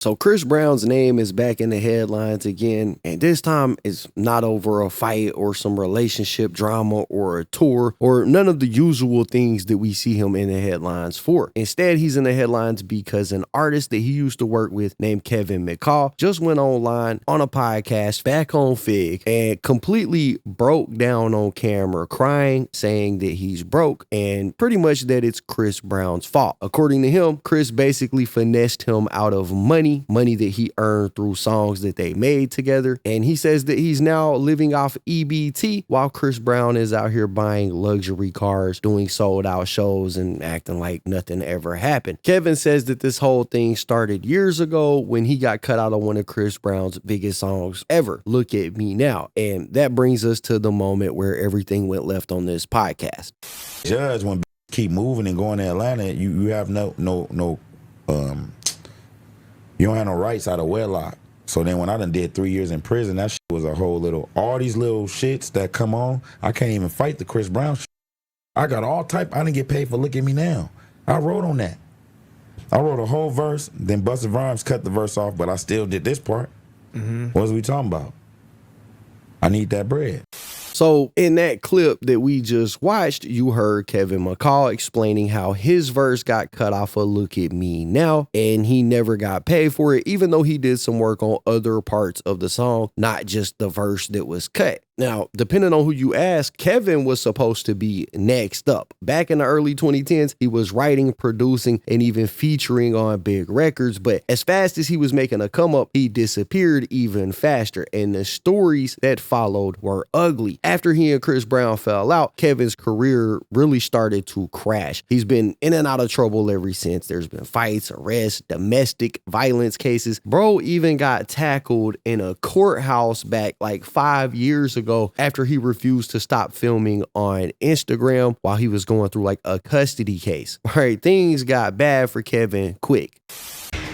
So Chris Brown's name is back in the headlines again, and this time it's not over a fight or some relationship drama or a tour or none of the usual things that we see him in the headlines for. Instead, he's in the headlines because an artist that he used to work with named Kevin McCall just went online on a podcast back on Fig and completely broke down on camera crying, saying that he's broke and pretty much that it's Chris Brown's fault. According to him, Chris basically finessed him out of money that he earned through songs that they made together. And he says that he's now living off EBT while Chris Brown is out here buying luxury cars, doing sold out shows and acting like nothing ever happened. Kevin says that this whole thing started years ago when he got cut out of one of Chris Brown's biggest songs ever, Look at Me Now. And that brings us to the moment where everything went left on this podcast. Judge, when keep moving and going to Atlanta, you have you don't have no rights out of wedlock. So then when I done did 3 years in prison, that shit was a whole little, all these little shits that come on, I can't even fight the Chris Brown shit. I got all type, I didn't get paid for Look at Me Now. I wrote on that. I wrote a whole verse, then Busta Rhymes cut the verse off, but I still did this part. What was we talking about? I need that bread. So in that clip that we just watched, you heard Kevin McCall explaining how his verse got cut off of Look at Me Now, and he never got paid for it, even though he did some work on other parts of the song, not just the verse that was cut. Now, depending on who you ask, Kevin was supposed to be next up. Back in the early 2010s, he was writing, producing, and even featuring on big records. But as fast as he was making a come up, he disappeared even faster. And the stories that followed were ugly. After he and Chris Brown fell out, Kevin's career really started to crash. He's been in and out of trouble ever since. There's been fights, arrests, domestic violence cases. Bro even got tackled in a courthouse back like 5 years ago after he refused to stop filming on Instagram while he was going through like a custody case. All right, things got bad for Kevin quick.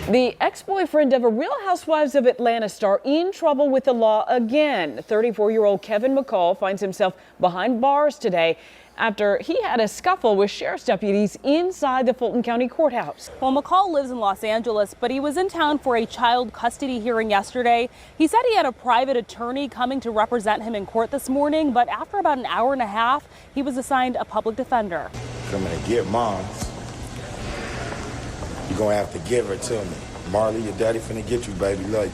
The ex-boyfriend of a Real Housewives of Atlanta star in trouble with the law again. 34-year-old Kevin McCall finds himself behind bars today after he had a scuffle with sheriff's deputies inside the Fulton County Courthouse. Well, McCall lives in Los Angeles, but he was in town for a child custody hearing yesterday. He said he had a private attorney coming to represent him in court this morning, but after about an hour and a half, he was assigned a public defender. Coming to get mom. You're gonna have to give her to me. Marley, your daddy finna get you, baby. Like.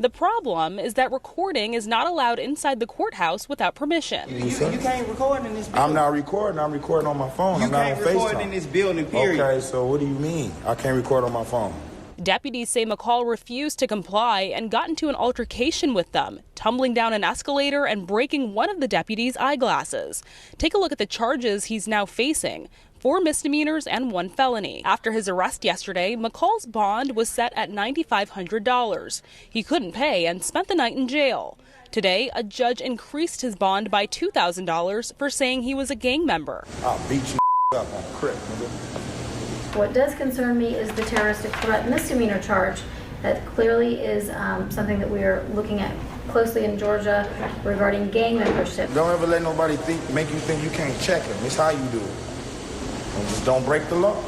The problem is that recording is not allowed inside the courthouse without permission. You can't record in this building. I'm not recording. I'm recording on my phone. You I'm not can't on record FaceTime. in this building, period. Okay, so what do you mean? I can't record on my phone. Deputies say McCall refused to comply and got into an altercation with them, tumbling down an escalator and breaking one of the deputies' eyeglasses. Take a look at the charges he's now facing. 4 misdemeanors and 1 felony. After his arrest yesterday, McCall's bond was set at $9,500. He couldn't pay and spent the night in jail. Today, a judge increased his bond by $2,000 for saying he was a gang member. I'll beat you up on crip, nigga. What does concern me is the terroristic threat misdemeanor charge. That clearly is something that we are looking at closely in Georgia regarding gang membership. Don't ever let nobody make you think you can't check him. It's how you do it. And just don't break the law.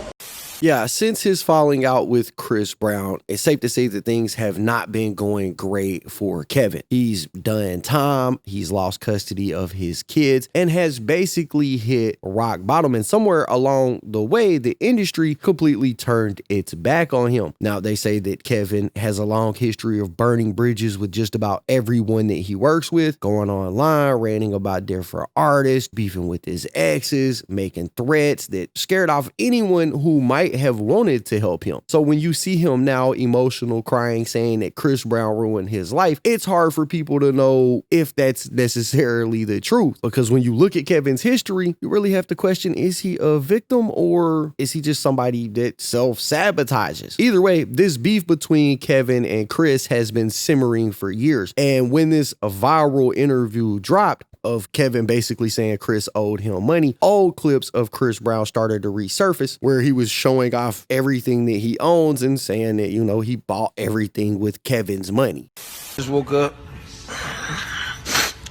Yeah, since his falling out with Chris Brown, it's safe to say that things have not been going great for Kevin. He's done time, he's lost custody of his kids, and has basically hit rock bottom. And somewhere along the way, the industry completely turned its back on him. Now, they say that Kevin has a long history of burning bridges with just about everyone that he works with, going online, ranting about different artists, beefing with his exes, making threats that scared off anyone who might have wanted to help him. So when you see him now emotional, crying, saying that Chris Brown ruined his life, it's hard for people to know if that's necessarily the truth. Because when you look at Kevin's history, you really have to question, is he a victim or is he just somebody that self-sabotages? Either way, this beef between Kevin and Chris has been simmering for years. And when this viral interview dropped, of Kevin basically saying Chris owed him money, old clips of Chris Brown started to resurface where he was showing off everything that he owns and saying that, you know, he bought everything with Kevin's money. Just woke up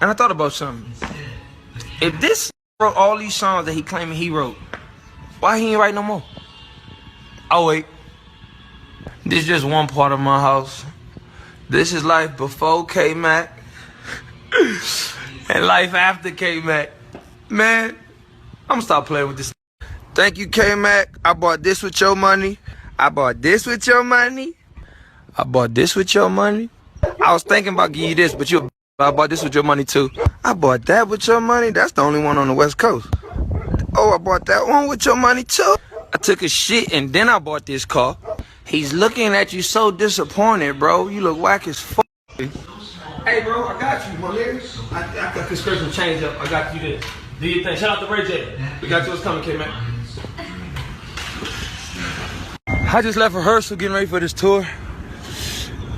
and I thought about something. If this wrote all these songs that he claiming he wrote, why he ain't write no more? Oh wait, This is just one part of my house. This is life before K-Mac and life after K-Mac. Man, I'm gonna stop playing with this. Thank you, K-Mac. I bought this with your money. I bought this with your money. I bought this with your money. I was thinking about giving you this, but I bought this with your money too. I bought that with your money. That's the only one on the West Coast. Oh, I bought that one with your money too. I took a shit and then I bought this car. He's looking at you so disappointed, bro. You look whack as fuck. Hey, bro, I got you, my nigga. I got this Christmas change up. I got you this. Do your thing. Shout out to Ray J. We got you what's coming, K-Man. I just left rehearsal getting ready for this tour.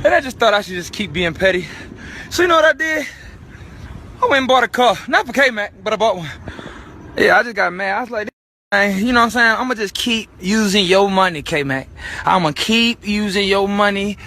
And I just thought I should just keep being petty. So you know what I did? I went and bought a car. Not for K-Mac, but I bought one. Yeah, I just got mad. I was like, you know what I'm saying? I'm going to just keep using your money, K-Mac. I'm going to keep using your money.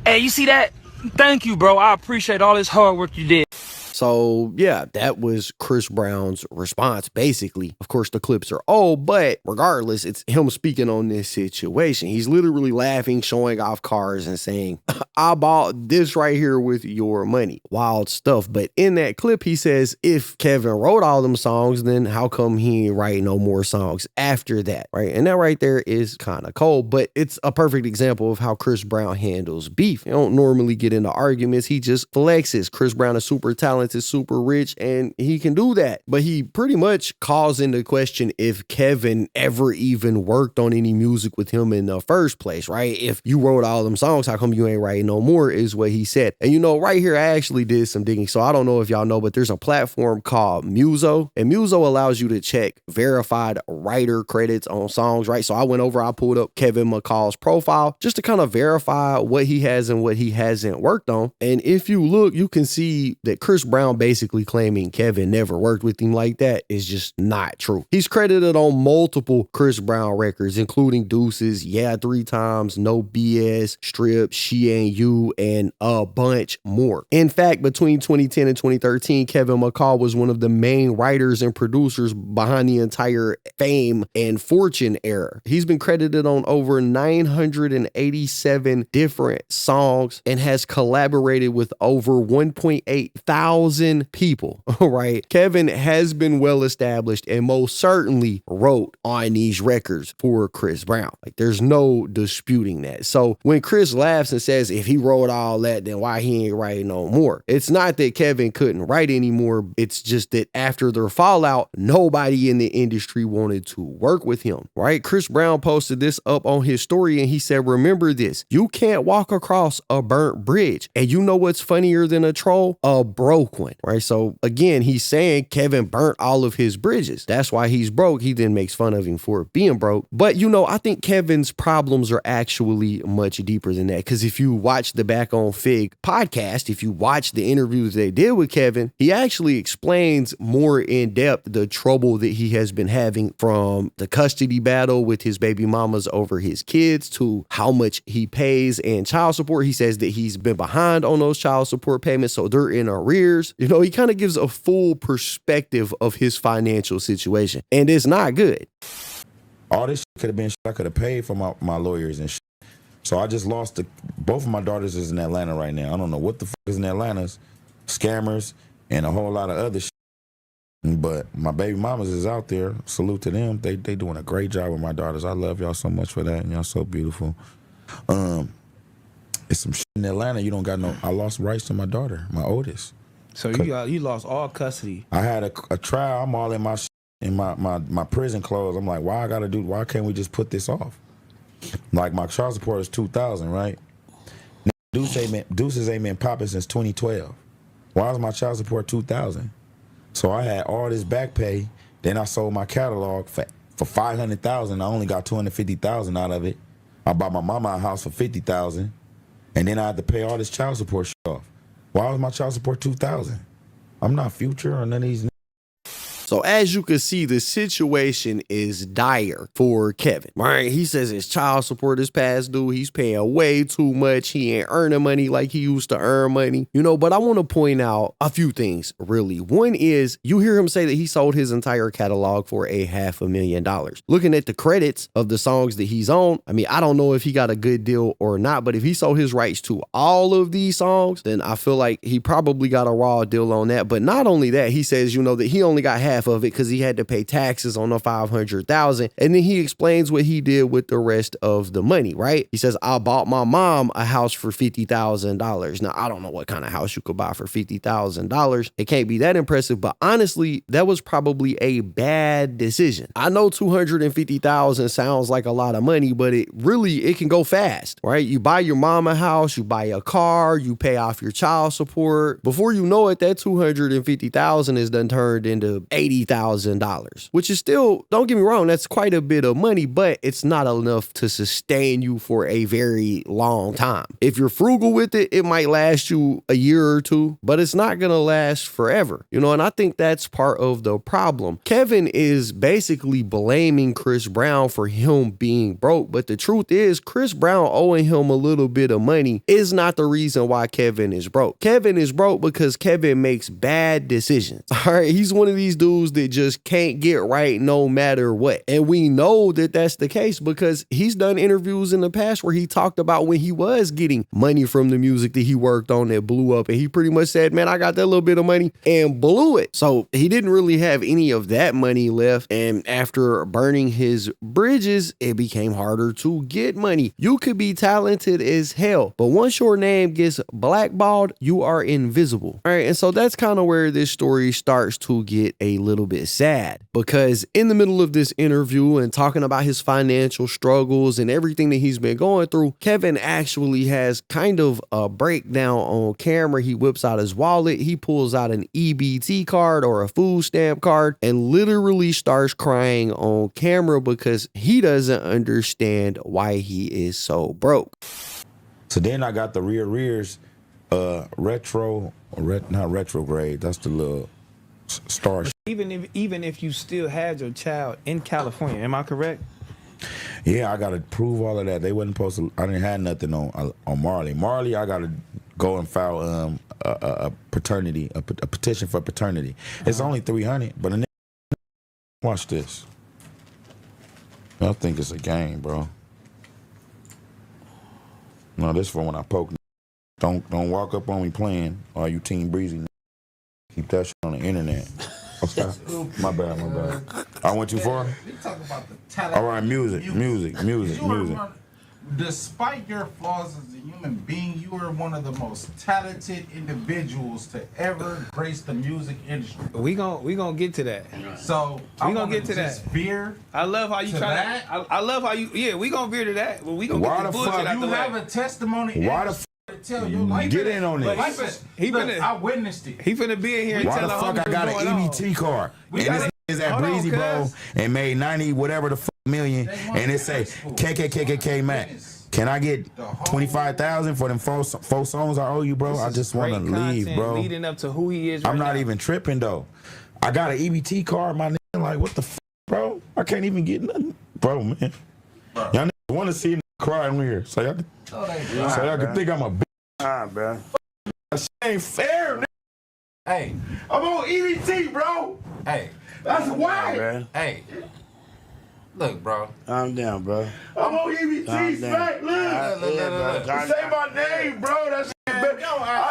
Hey, you see that? Thank you, bro. I appreciate all this hard work you did. So, yeah, that was Chris Brown's response, basically. Of course, the clips are old, but regardless, it's him speaking on this situation. He's literally laughing, showing off cars and saying, I bought this right here with your money. Wild stuff. But in that clip, he says, if Kevin wrote all them songs, then how come he ain't write no more songs after that, right? And that right there is kind of cold, but it's a perfect example of how Chris Brown handles beef. He don't normally get into arguments. He just flexes. Chris Brown is super talented, is super rich, and he can do that. But he pretty much calls into question if Kevin ever even worked on any music with him in the first place, right? If you wrote all them songs, how come you ain't writing no more, is what he said. And you know, right here, I actually did some digging. So I don't know if y'all know, but there's a platform called Muso, and Muso allows you to check verified writer credits on songs, right? So I went over, I pulled up Kevin McCall's profile just to kind of verify what he has and what he hasn't worked on. And if you look, you can see that Chris Brown basically claiming Kevin never worked with him like that is just not true. He's credited on multiple Chris Brown records, including Deuces, Yeah 3 Times, No BS, Strip, She Ain't You, and a bunch more. In fact, between 2010 and 2013, Kevin McCall was one of the main writers and producers behind the entire Fame and Fortune era. He's been credited on over 987 different songs and has collaborated with over 1.8 thousand people, right? Kevin has been well established and most certainly wrote on these records for Chris Brown. Like, there's no disputing that. So when Chris laughs and says if he wrote all that, then why he ain't writing no more? It's not that Kevin couldn't write anymore. It's just that after their fallout, nobody in the industry wanted to work with him, right? Chris Brown posted this up on his story and he said, remember this, you can't walk across a burnt bridge. And you know what's funnier than a troll? A broke one, right? So again, he's saying Kevin burnt all of his bridges. That's why he's broke. He then makes fun of him for being broke. But you know, I think Kevin's problems are actually much deeper than that. Because if you watch the Back on Fig podcast, if you watch the interviews they did with Kevin, he actually explains more in depth the trouble that he has been having, from the custody battle with his baby mamas over his kids to how much he pays in child support. He says that he's been behind on those child support payments, so they're in arrears. You know, he kind of gives a full perspective of his financial situation, and it's not good. All this could have been shit I could have paid for my lawyers and shit. So I just lost both of my daughters is in Atlanta right now. I don't know what the fuck is in Atlanta. Scammers and a whole lot of other shit. But my baby mamas is out there. Salute to them. They doing a great job with my daughters. I love y'all so much for that. And y'all so beautiful. It's some shit in Atlanta. You don't got no. I lost rights to my daughter, my oldest. So you lost all custody. I had a trial. I'm all in my prison clothes. I'm like, why can't we just put this off? Like, my child support is $2,000, right? Deuces ain't been popping since 2012. Why is my child support $2,000? So I had all this back pay. Then I sold my catalog for $500,000. I only got $250,000 out of it. I bought my mama a house for $50,000, and then I had to pay all this child support shit off. Why was my child support $2,000? I'm not Future or none of these. So as you can see, the situation is dire for Kevin, right? He says his child support is past due. He's paying way too much. He ain't earning money like he used to earn money, but I want to point out a few things, really. One is you hear him say that he sold his entire catalog for $500,000. Looking at the credits of the songs that he's on, I don't know if he got a good deal or not, but if he sold his rights to all of these songs, then I feel like he probably got a raw deal on that. But not only that, he says, that he only got half of it because he had to pay taxes on the $500,000. And then he explains what he did with the rest of the money, right? He says, I bought my mom a house for $50,000. Now, I don't know what kind of house you could buy for $50,000. It can't be that impressive, but honestly, that was probably a bad decision. I know $250,000 sounds like a lot of money, but it can go fast, right? You buy your mom a house, you buy a car, you pay off your child support. Before you know it, that $250,000 is done turned into $80,000, which is still, don't get me wrong, that's quite a bit of money, but it's not enough to sustain you for a very long time. If you're frugal with it, it might last you a year or two, but it's not going to last forever, and I think that's part of the problem. Kevin is basically blaming Chris Brown for him being broke, but the truth is Chris Brown owing him a little bit of money is not the reason why Kevin is broke. Kevin is broke because Kevin makes bad decisions. All right, he's one of these dudes that just can't get right no matter what. And we know that that's the case because he's done interviews in the past where he talked about when he was getting money from the music that he worked on that blew up. And he pretty much said, man, I got that little bit of money and blew it. So he didn't really have any of that money left. And after burning his bridges, it became harder to get money. You could be talented as hell, but once your name gets blackballed, you are invisible. All right. And so that's kind of where this story starts to get a little bit sad, because in the middle of this interview and talking about his financial struggles and everything that he's been going through, Kevin actually has kind of a breakdown on camera. He whips out his wallet, he pulls out an EBT card or a food stamp card and literally starts crying on camera because he doesn't understand why he is so broke. So then I got the rears, not retrograde. That's the little star. Even if you still had your child in California, am I correct? Yeah, I gotta prove all of that. They wasn't supposed to. I didn't have nothing on Marley. Marley, I gotta go and file a paternity, a petition for paternity. It's only $300, but a nigga, watch this. I think it's a game, bro. No, this for when I poke. Don't walk up on me playing. Or you Team Breezy. Keep that shit on the internet. Okay. My bad. I went too far? You talk about the talent. All right, music. Despite your flaws as a human being, you are one of the most talented individuals to ever grace the music industry. We gonna get to that. So we gonna get to that. Veer. I love how you try that. I love how you. Yeah, we gonna veer to that. Well, we gonna Why get the the bullshit fuck out You the have way. a testimony. Why the to tell your life. Get in on But this. I witnessed it. He finna be in here and Why tell the the fuck I got an EBT card? And this is at Breezy, bro, and made 90 whatever the fuck million, and it say KKKKK Mac. Can I get 25,000 for them four songs I owe you, bro? I just want to leave, bro. Leading up to who he is. I'm not even tripping though. I got an EBT card, my nigga. Like what the fuck, bro? I can't even get nothing, bro, man. Y'all niggas want to see me cry in here, so y'all can think I'm a bitch. Alright, bro. That shit ain't fair, nigga. Hey, I'm on EBT, bro. hey, That's why. Man. hey. Look, bro. Calm down, bro. I'm on EBT, smack, look. Say my name, bro. That shit, I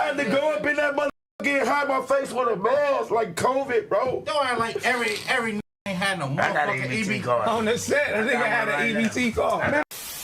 had to go up in that motherfucker and hide my face with a mask like COVID, bro. Don't act like every ain't had no motherfucking EBT card. On the set, I think I had an EBT call.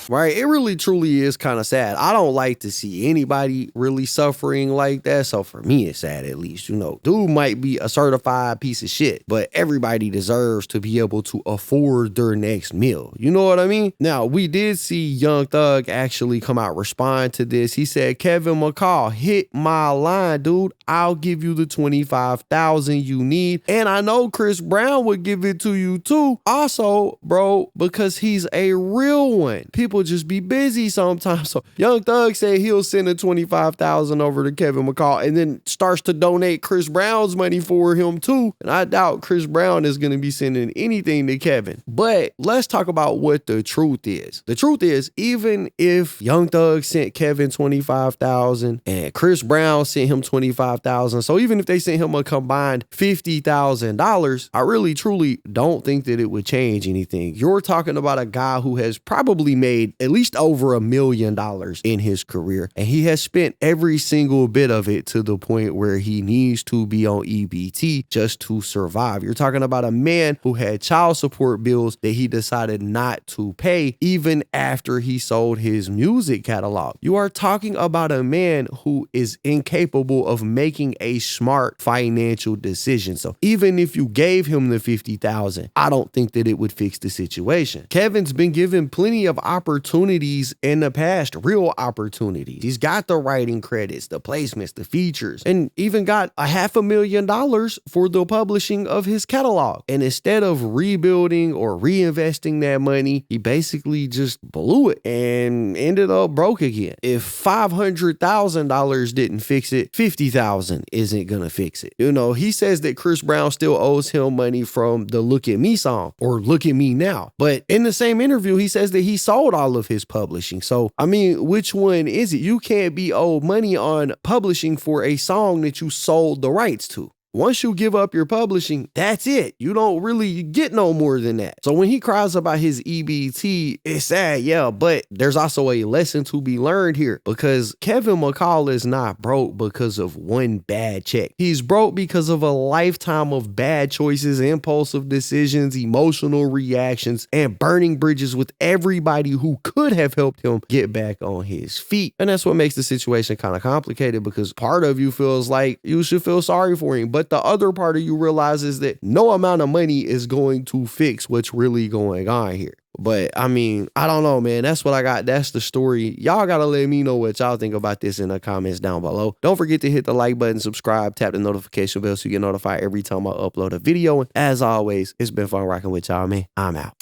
Right? It really truly is kind of sad. I don't like to see anybody really suffering like that. So for me, it's sad at least. Dude might be a certified piece of shit, but everybody deserves to be able to afford their next meal. You know what I mean? Now, we did see Young Thug actually come out respond to this. He said, Kevin McCall, hit my line, dude. I'll give you the 25,000 you need. And I know Chris Brown would give it to you too. Also, bro, because he's a real one. People people just be busy sometimes. So Young Thug said he'll send a $25,000 over to Kevin McCall and then starts to donate Chris Brown's money for him too. And I doubt Chris Brown is going to be sending anything to Kevin. But let's talk about what the truth is. The truth is, even if Young Thug sent Kevin $25,000 and Chris Brown sent him $25,000, so even if they sent him a combined $50,000, I really truly don't think that it would change anything. You're talking about a guy who has probably made at least over $1 million in his career, and he has spent every single bit of it to the point where he needs to be on EBT just to survive. You're talking about a man who had child support bills that he decided not to pay even after he sold his music catalog. You are talking about a man who is incapable of making a smart financial decision. So even if you gave him the $50,000, I don't think that it would fix the situation. Kevin's been given plenty of opportunities in the past, real opportunities. He's got the writing credits, the placements, the features, and even got $500,000 for the publishing of his catalog. And instead of rebuilding or reinvesting that money, he basically just blew it and ended up broke again. If $500,000 didn't fix it, $50,000 isn't gonna fix it. You know, he says that Chris Brown still owes him money from the Look at Me song or Look at Me Now. But in the same interview, he says that he sold all of his publishing. So, I mean, which one is it? You can't be owed money on publishing for a song that you sold the rights to. Once you give up your publishing, that's it. You don't really get no more than that. So when he cries about his EBT, it's sad, yeah, but there's also a lesson to be learned here because Kevin McCall is not broke because of one bad check. He's broke because of a lifetime of bad choices, impulsive decisions, emotional reactions, and burning bridges with everybody who could have helped him get back on his feet. And that's what makes the situation kind of complicated because part of you feels like you should feel sorry for him, but the other part of you realizes that no amount of money is going to fix what's really going on here. But I mean, I don't know, man. That's what I got. That's the story. Y'all got to let me know what y'all think about this in the comments down below. Don't forget to hit the like button, subscribe, tap the notification bell so you get notified every time I upload a video. And as always, it's been fun rocking with y'all, man. I'm out.